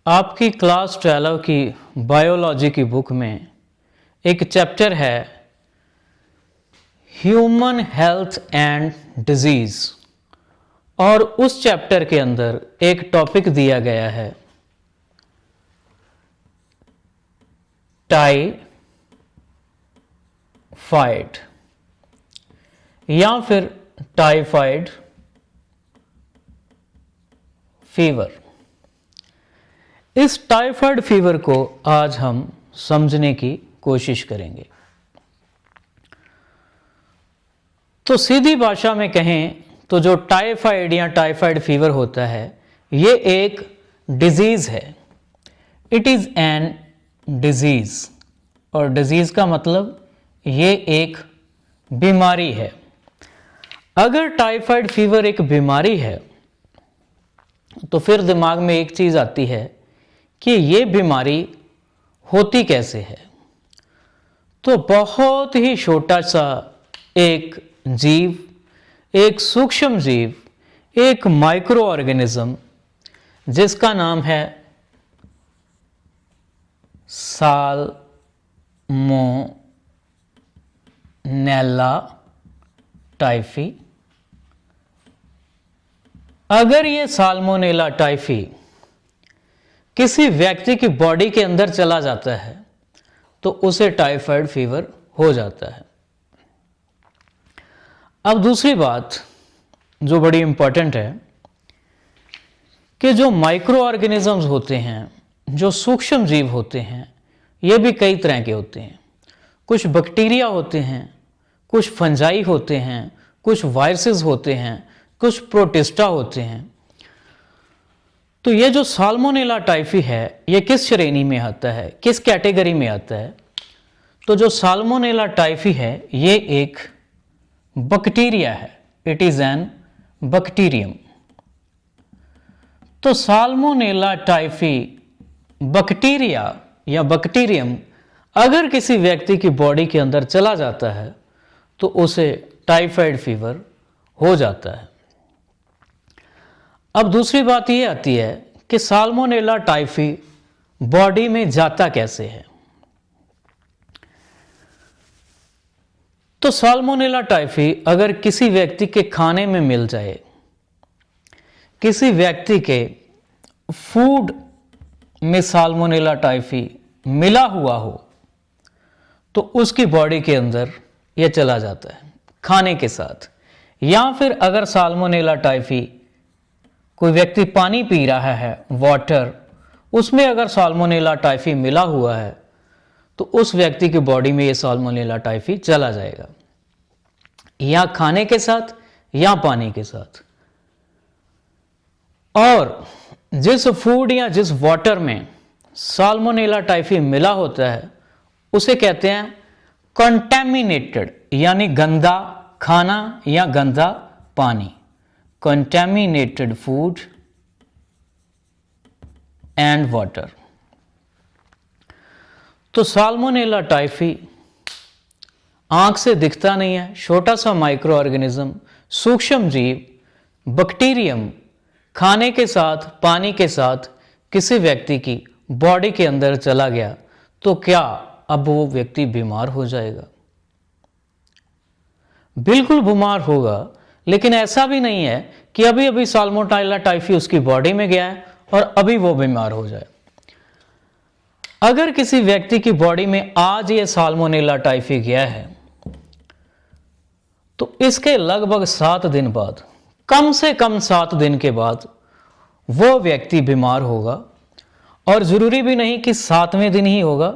आपकी क्लास 12 की बायोलॉजी की बुक में एक चैप्टर है ह्यूमन हेल्थ एंड डिजीज़ और उस चैप्टर के अंदर एक टॉपिक दिया गया है टाइफाइड या फिर टाइफाइड फीवर। इस टाइफाइड फीवर को आज हम समझने की कोशिश करेंगे। तो सीधी भाषा में कहें तो जो टाइफाइड या टाइफाइड फीवर होता है ये एक डिजीज है। इट इज एन डिजीज और डिजीज का मतलब ये एक बीमारी है। अगर टाइफाइड फीवर एक बीमारी है तो फिर दिमाग में एक चीज आती है कि ये बीमारी होती कैसे है। तो बहुत ही छोटा सा एक जीव, एक सूक्ष्म जीव, एक माइक्रो ऑर्गेनिज्म जिसका नाम है साल्मोनेला टाइफी। अगर ये साल्मोनेला टाइफी किसी व्यक्ति की बॉडी के अंदर चला जाता है तो उसे टाइफाइड फीवर हो जाता है। अब दूसरी बात जो बड़ी इंपॉर्टेंट है कि जो माइक्रो ऑर्गेनिजम्स होते हैं, जो सूक्ष्म जीव होते हैं, ये भी कई तरह के होते हैं। कुछ बैक्टीरिया होते हैं, कुछ फंजाई होते हैं, कुछ वायरसेस होते हैं, कुछ प्रोटिस्टा होते हैं। तो ये जो साल्मोनेला टाइफी है ये किस श्रेणी में आता है, किस कैटेगरी में आता है? तो जो साल्मोनेला टाइफी है ये एक बैक्टीरिया है। It is an bacterium. तो साल्मोनेला टाइफी बैक्टीरिया या बैक्टीरियम अगर किसी व्यक्ति की बॉडी के अंदर चला जाता है तो उसे टाइफाइड फीवर हो जाता है। अब दूसरी बात ये आती है कि साल्मोनेला टाइफी बॉडी में जाता कैसे है। तो साल्मोनेला टाइफी अगर किसी व्यक्ति के खाने में मिल जाए, किसी व्यक्ति के फूड में साल्मोनेला टाइफी मिला हुआ हो तो उसकी बॉडी के अंदर यह चला जाता है खाने के साथ। या फिर अगर साल्मोनेला टाइफी कोई व्यक्ति पानी पी रहा है, वाटर, उसमें अगर साल्मोनेला टाइफी मिला हुआ है तो उस व्यक्ति की बॉडी में ये साल्मोनेला टाइफी चला जाएगा, या खाने के साथ या पानी के साथ। और जिस फूड या जिस वाटर में साल्मोनेला टाइफी मिला होता है उसे कहते हैं कंटैमिनेटेड, यानी गंदा खाना या गंदा पानी। Contaminated food and water. तो साल्मोनेला टाइफी आंख से दिखता नहीं है, छोटा सा माइक्रो ऑर्गेनिज्म, सूक्ष्म जीव, बैक्टीरियम खाने के साथ, पानी के साथ किसी व्यक्ति की बॉडी के अंदर चला गया तो क्या अब वो व्यक्ति बीमार हो जाएगा? बिल्कुल बीमार होगा, लेकिन ऐसा भी नहीं है कि अभी अभी साल्मोनेला टाइफी उसकी बॉडी में गया है और अभी वो बीमार हो जाए। अगर किसी व्यक्ति की बॉडी में आज ये साल्मोनेला टाइफी गया है तो इसके लगभग 7 दिन बाद, कम से कम 7 दिन के बाद वो व्यक्ति बीमार होगा। और जरूरी भी नहीं कि 7वें दिन ही होगा,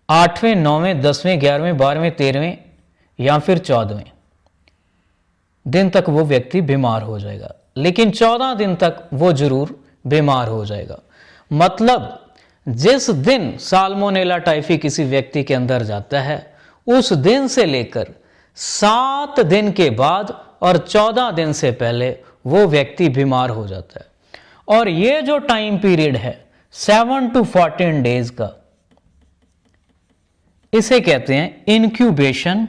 8वें, 9वें, 10वें, 11वें, 12वें, 13वें या फिर 14वें दिन तक वो व्यक्ति बीमार हो जाएगा, लेकिन 14 दिन तक वो जरूर बीमार हो जाएगा। मतलब जिस दिन साल्मोनेला टाइफी किसी व्यक्ति के अंदर जाता है उस दिन से लेकर 7 दिन के बाद और 14 दिन से पहले वो व्यक्ति बीमार हो जाता है। और ये जो टाइम पीरियड है 7 to 14 डेज का, इसे कहते हैं इंक्यूबेशन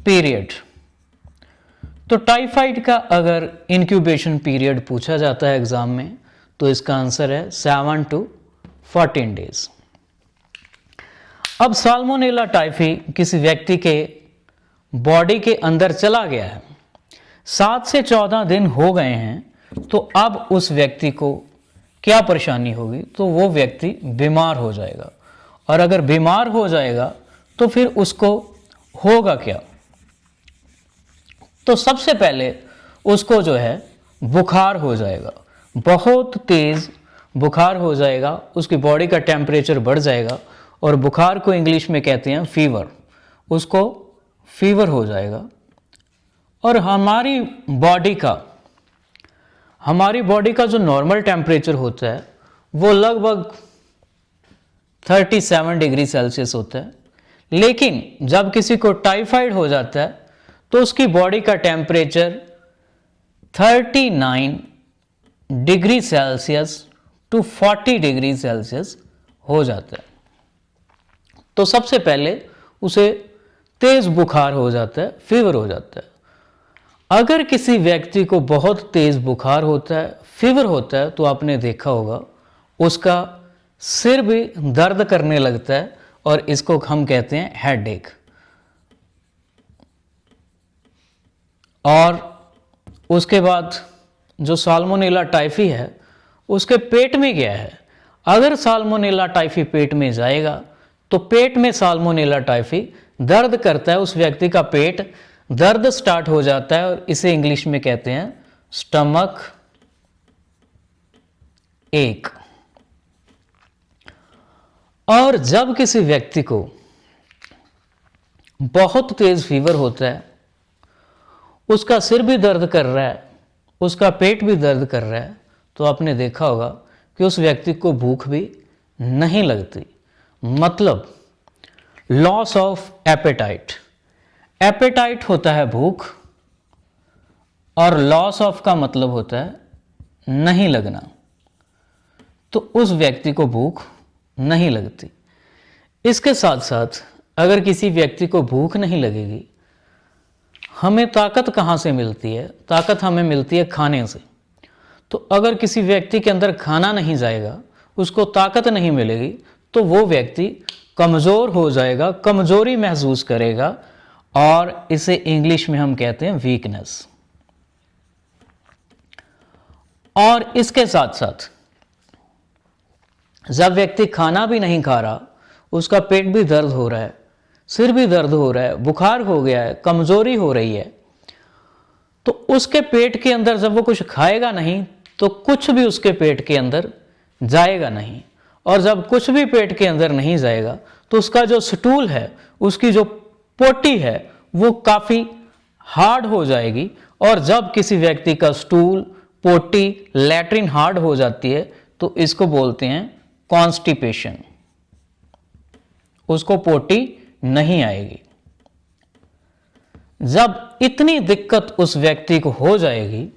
पीरियड। तो टाइफाइड का अगर इंक्यूबेशन पीरियड पूछा जाता है एग्जाम में तो इसका आंसर है 7 to 14 डेज। अब साल्मोनेला टाइफी किसी व्यक्ति के बॉडी के अंदर चला गया है, 7 से 14 दिन हो गए हैं, तो अब उस व्यक्ति को क्या परेशानी होगी? तो वो व्यक्ति बीमार हो जाएगा। और अगर बीमार हो जाएगा तो फिर उसको होगा क्या? तो सबसे पहले उसको जो है बुखार हो जाएगा, बहुत तेज बुखार हो जाएगा, उसकी बॉडी का टेम्परेचर बढ़ जाएगा और बुखार को इंग्लिश में कहते हैं फीवर, उसको फीवर हो जाएगा। और हमारी बॉडी का जो नॉर्मल टेम्परेचर होता है वो लगभग 37 डिग्री सेल्सियस होता है, लेकिन जब किसी को टाइफाइड हो जाता है तो उसकी बॉडी का temperature 39 degree Celsius to 40 degree Celsius हो जाता है। तो सबसे पहले उसे तेज बुखार हो जाता है, फीवर हो जाता है। अगर किसी व्यक्ति को बहुत तेज बुखार होता है, फीवर होता है, तो आपने देखा होगा उसका सिर भी दर्द करने लगता है और इसको हम कहते हैं हेडेक। और उसके बाद जो साल्मोनेला टाइफी है उसके पेट में गया है, अगर साल्मोनेला टाइफी पेट में जाएगा तो पेट में साल्मोनेला टाइफी दर्द करता है, उस व्यक्ति का पेट दर्द स्टार्ट हो जाता है और इसे इंग्लिश में कहते हैं स्टमक एक। और जब किसी व्यक्ति को बहुत तेज फीवर होता है, उसका सिर भी दर्द कर रहा है, उसका पेट भी दर्द कर रहा है, तो आपने देखा होगा कि उस व्यक्ति को भूख भी नहीं लगती, मतलब लॉस ऑफ एपेटाइट। एपेटाइट होता है भूख और लॉस ऑफ का मतलब होता है नहीं लगना, तो उस व्यक्ति को भूख नहीं लगती। इसके साथ साथ अगर किसी व्यक्ति को भूख नहीं लगेगी, हमें ताकत कहाँ से मिलती है? ताकत हमें मिलती है खाने से। तो अगर किसी व्यक्ति के अंदर खाना नहीं जाएगा, उसको ताकत नहीं मिलेगी, तो वो व्यक्ति कमज़ोर हो जाएगा, कमज़ोरी महसूस करेगा और इसे इंग्लिश में हम कहते हैं वीकनेस। और इसके साथ साथ जब व्यक्ति खाना भी नहीं खा रहा, उसका पेट भी दर्द हो रहा है, सिर भी दर्द हो रहा है, बुखार हो गया है, कमज़ोरी हो रही है, तो उसके पेट के अंदर जब वो कुछ खाएगा नहीं तो कुछ भी उसके पेट के अंदर जाएगा नहीं। और जब कुछ भी पेट के अंदर नहीं जाएगा तो उसका जो स्टूल है, उसकी जो पोटी है, वो काफ़ी हार्ड हो जाएगी। और जब किसी व्यक्ति का स्टूल, पोटी, लैट्रिन हार्ड हो जाती है तो इसको बोलते हैं कॉन्स्टिपेशन, उसको पोटी नहीं आएगी। जब इतनी दिक्कत उस व्यक्ति को हो जाएगी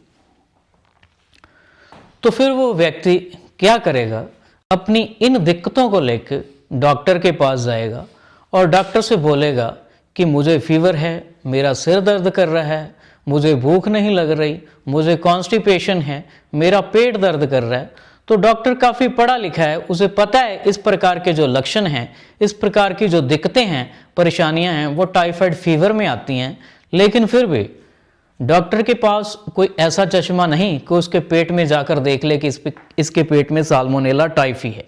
तो फिर वो व्यक्ति क्या करेगा? अपनी इन दिक्कतों को लेकर डॉक्टर के पास जाएगा और डॉक्टर से बोलेगा कि मुझे फीवर है, मेरा सिर दर्द कर रहा है, मुझे भूख नहीं लग रही, मुझे कॉन्स्टिपेशन है, मेरा पेट दर्द कर रहा है। तो डॉक्टर काफ़ी पढ़ा लिखा है, उसे पता है इस प्रकार के जो लक्षण हैं, इस प्रकार की जो दिक्कतें हैं, परेशानियां हैं, वो टाइफाइड फीवर में आती हैं। लेकिन फिर भी डॉक्टर के पास कोई ऐसा चश्मा नहीं कि उसके पेट में जाकर देख ले कि इसके पेट में साल्मोनेला टाइफी है।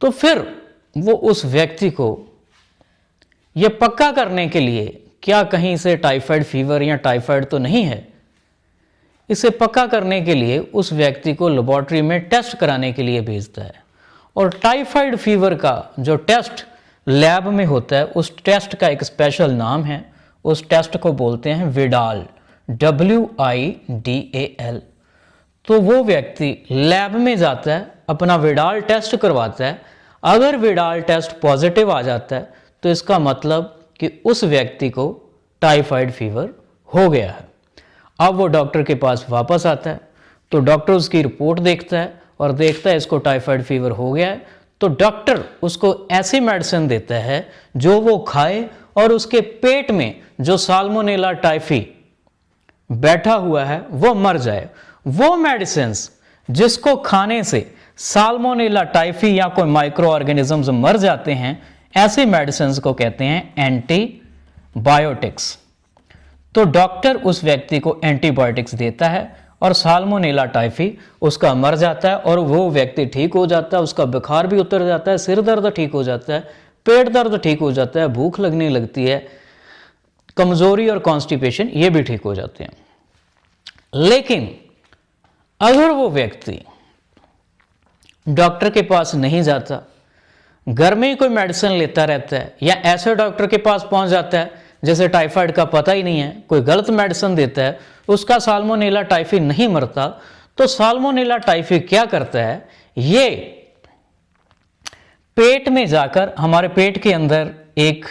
तो फिर वो उस व्यक्ति को ये पक्का करने के लिए, क्या कहीं से टाइफाइड फीवर या टाइफाइड तो नहीं है, इसे पक्का करने के लिए उस व्यक्ति को लेबोरेटरी में टेस्ट कराने के लिए भेजता है। और टाइफाइड फीवर का जो टेस्ट लैब में होता है, उस टेस्ट का एक स्पेशल नाम है, उस टेस्ट को बोलते हैं विडाल, WIDAL। तो वो व्यक्ति लैब में जाता है, अपना विडाल टेस्ट करवाता है। अगर विडाल टेस्ट पॉजिटिव आ जाता है तो इसका मतलब कि उस व्यक्ति को टाइफाइड फीवर हो गया है। अब वो डॉक्टर के पास वापस आता है तो डॉक्टर उसकी रिपोर्ट देखता है और देखता है इसको टाइफाइड फीवर हो गया है। तो डॉक्टर उसको ऐसी मेडिसिन देता है जो वो खाए और उसके पेट में जो साल्मोनेला टाइफी बैठा हुआ है वो मर जाए। वो मेडिसिन्स जिसको खाने से साल्मोनेला टाइफी या कोई माइक्रो ऑर्गेनिजम्स मर जाते हैं, ऐसी मेडिसिन्स को कहते हैं एंटीबायोटिक्स। तो डॉक्टर उस व्यक्ति को एंटीबायोटिक्स देता है और साल्मोनेला टाइफी उसका मर जाता है और वो व्यक्ति ठीक हो जाता है, उसका बुखार भी उतर जाता है, सिर दर्द ठीक हो जाता है, पेट दर्द ठीक हो जाता है, भूख लगने लगती है, कमजोरी और कॉन्स्टिपेशन ये भी ठीक हो जाते हैं। लेकिन अगर वो व्यक्ति डॉक्टर के पास नहीं जाता, घर में ही कोई मेडिसिन लेता रहता है, या ऐसे डॉक्टर के पास पहुंच जाता है जैसे टाइफाइड का पता ही नहीं है, कोई गलत मेडिसिन देता है, उसका साल्मोनेला टाइफी नहीं मरता, तो साल्मोनेला टाइफी क्या करता है, ये पेट में जाकर, हमारे पेट के अंदर एक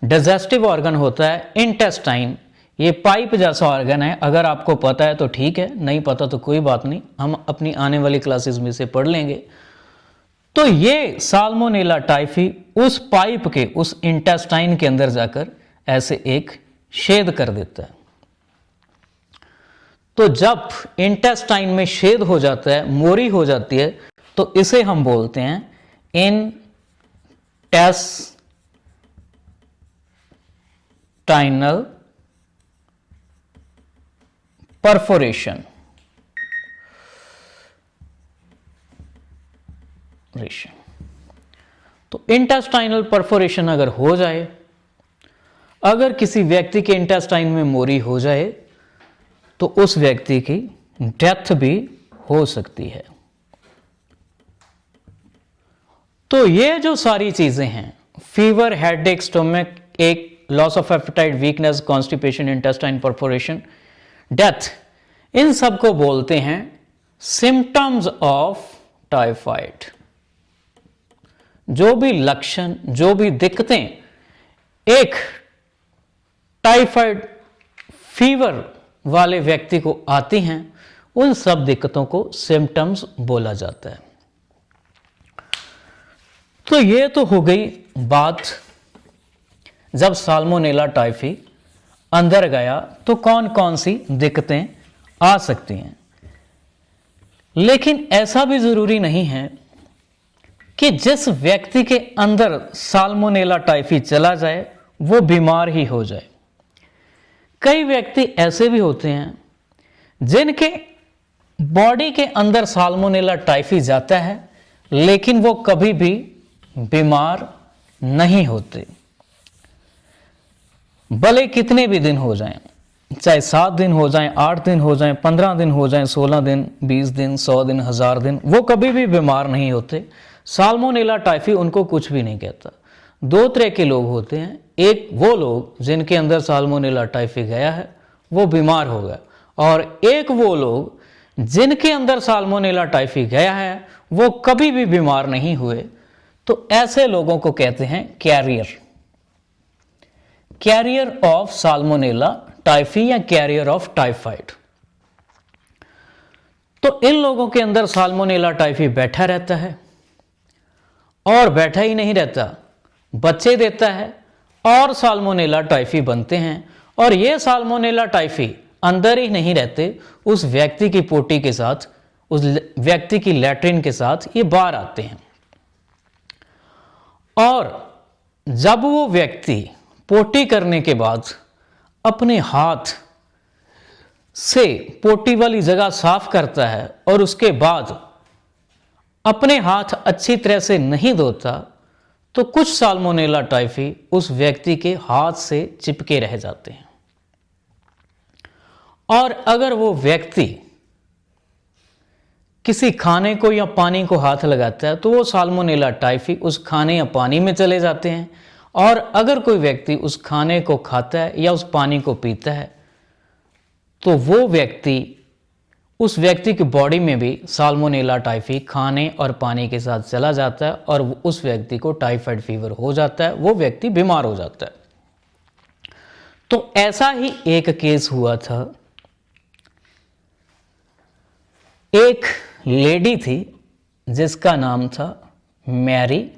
डाइजेस्टिव ऑर्गन होता है इंटेस्टाइन, ये पाइप जैसा ऑर्गन है। अगर आपको पता है तो ठीक है, नहीं पता तो कोई बात नहीं, हम अपनी आने वाली क्लासेस में से पढ़ लेंगे। तो ये साल्मोनेला टाइफी उस पाइप के, उस इंटेस्टाइन के अंदर जाकर ऐसे एक छेद कर देता है। तो जब इंटेस्टाइन में छेद हो जाता है, मोरी हो जाती है, तो इसे हम बोलते हैं इंटेस्टाइनल परफोरेशन। तो इंटेस्टाइनल परफोरेशन अगर हो जाए, अगर किसी व्यक्ति के इंटेस्टाइन में मोरी हो जाए, तो उस व्यक्ति की डेथ भी हो सकती है। तो ये जो सारी चीजें हैं, fever, headache, stomach ache, loss of appetite, weakness, constipation, intestine perforation, death, इन सब को बोलते हैं सिम्टम्स ऑफ टाइफाइड। जो भी लक्षण, जो भी दिक्कतें एक टाइफाइड फीवर वाले व्यक्ति को आती हैं, उन सब दिक्कतों को सिम्टम्स बोला जाता है। तो ये तो हो गई बात, जब साल्मोनेला टाइफी अंदर गया तो कौन कौन सी दिक्कतें आ सकती हैं। लेकिन ऐसा भी जरूरी नहीं है कि जिस व्यक्ति के अंदर साल्मोनेला टाइफी चला जाए वो बीमार ही हो जाए। कई व्यक्ति ऐसे भी होते हैं जिनके बॉडी के अंदर साल्मोनेला टाइफी जाता है, लेकिन वो कभी भी बीमार नहीं होते, भले कितने भी दिन हो जाएं, चाहे 7 दिन हो जाएं, 8 दिन हो जाएं, 15 दिन हो जाएं, 16 दिन, 20 दिन, 100 दिन, 1000 दिन, वो कभी भी बीमार नहीं होते। साल्मोनेला टाइफी उनको कुछ भी नहीं कहता। 2 तरह के लोग होते हैं, एक वो लोग जिनके अंदर साल्मोनेला टाइफी गया है वो बीमार हो गया, और एक वो लोग जिनके अंदर साल्मोनेला टाइफी गया है वो कभी भी बीमार नहीं हुए। तो ऐसे लोगों को कहते हैं कैरियर ऑफ साल्मोनेला टाइफी या कैरियर ऑफ टाइफाइड। तो इन लोगों के अंदर साल्मोनेला टाइफी बैठा रहता है, और बैठा ही नहीं रहता, बच्चे देता है और साल्मोनेला टाइफी बनते हैं, और ये साल्मोनेला टाइफी अंदर ही नहीं रहते, उस व्यक्ति की पोटी के साथ, उस व्यक्ति की लैट्रिन के साथ ये बाहर आते हैं। और जब वो व्यक्ति पोटी करने के बाद अपने हाथ से पोटी वाली जगह साफ करता है और उसके बाद अपने हाथ अच्छी तरह से नहीं धोता, तो कुछ साल्मोनेला टाइफी उस व्यक्ति के हाथ से चिपके रह जाते हैं। और अगर वो व्यक्ति किसी खाने को या पानी को हाथ लगाता है तो वो साल्मोनेला टाइफी उस खाने या पानी में चले जाते हैं। और अगर कोई व्यक्ति उस खाने को खाता है या उस पानी को पीता है तो वो व्यक्ति, उस व्यक्ति की बॉडी में भी साल्मोनेला टाइफी खाने और पानी के साथ चला जाता है और उस व्यक्ति को टाइफाइड फीवर हो जाता है, वो व्यक्ति बीमार हो जाता है। तो ऐसा ही एक केस हुआ था। एक लेडी थी जिसका नाम था मैरी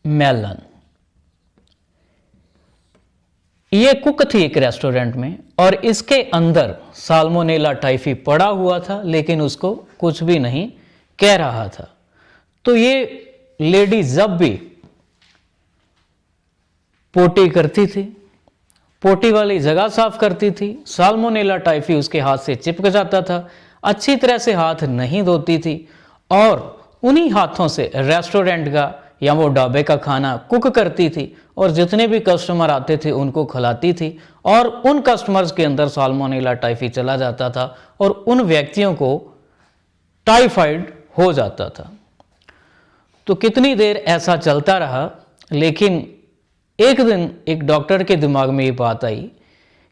मेलन। ये कुक थी एक रेस्टोरेंट में और इसके अंदर साल्मोनेला टाइफी पड़ा हुआ था, लेकिन उसको कुछ भी नहीं कह रहा था। तो ये लेडी जब भी पोटी करती थी, पोटी वाली जगह साफ करती थी, साल्मोनेला टाइफी उसके हाथ से चिपक जाता था, अच्छी तरह से हाथ नहीं धोती थी और उन्हीं हाथों से रेस्टोरेंट का या वो ढाबे का खाना कुक करती थी और जितने भी कस्टमर आते थे उनको खिलाती थी और उन कस्टमर्स के अंदर साल्मोनेला टाइफी चला जाता था और उन व्यक्तियों को टाइफाइड हो जाता था। तो कितनी देर ऐसा चलता रहा, लेकिन एक दिन एक डॉक्टर के दिमाग में ये बात आई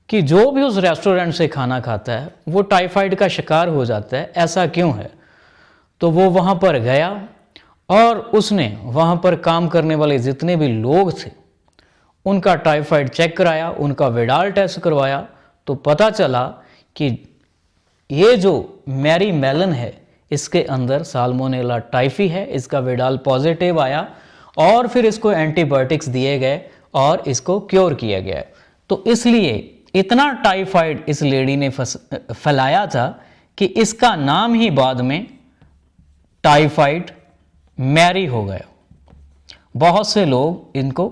कि जो भी उस रेस्टोरेंट से खाना खाता है वो टाइफाइड का शिकार हो जाता है, ऐसा क्यों है। तो वो वहाँ पर गया और उसने वहाँ पर काम करने वाले जितने भी लोग थे उनका टाइफाइड चेक कराया, उनका विडाल टेस्ट करवाया, तो पता चला कि ये जो मैरी मेलन है इसके अंदर साल्मोनेला टाइफी है, इसका विडाल पॉजिटिव आया और फिर इसको एंटीबायोटिक्स दिए गए और इसको क्योर किया गया। तो इसलिए इतना टाइफाइड इस लेडी ने फैलाया था कि इसका नाम ही बाद में टाइफाइड मैरी हो गया। बहुत से लोग इनको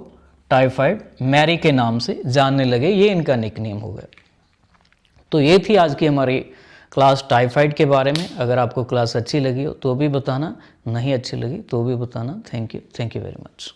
टाइफाइड मैरी के नाम से जानने लगे, ये इनका निकनेम हो गया। तो ये थी आज की हमारी क्लास टाइफाइड के बारे में। अगर आपको क्लास अच्छी लगी हो तो भी बताना, नहीं अच्छी लगी तो भी बताना। Thank you very much.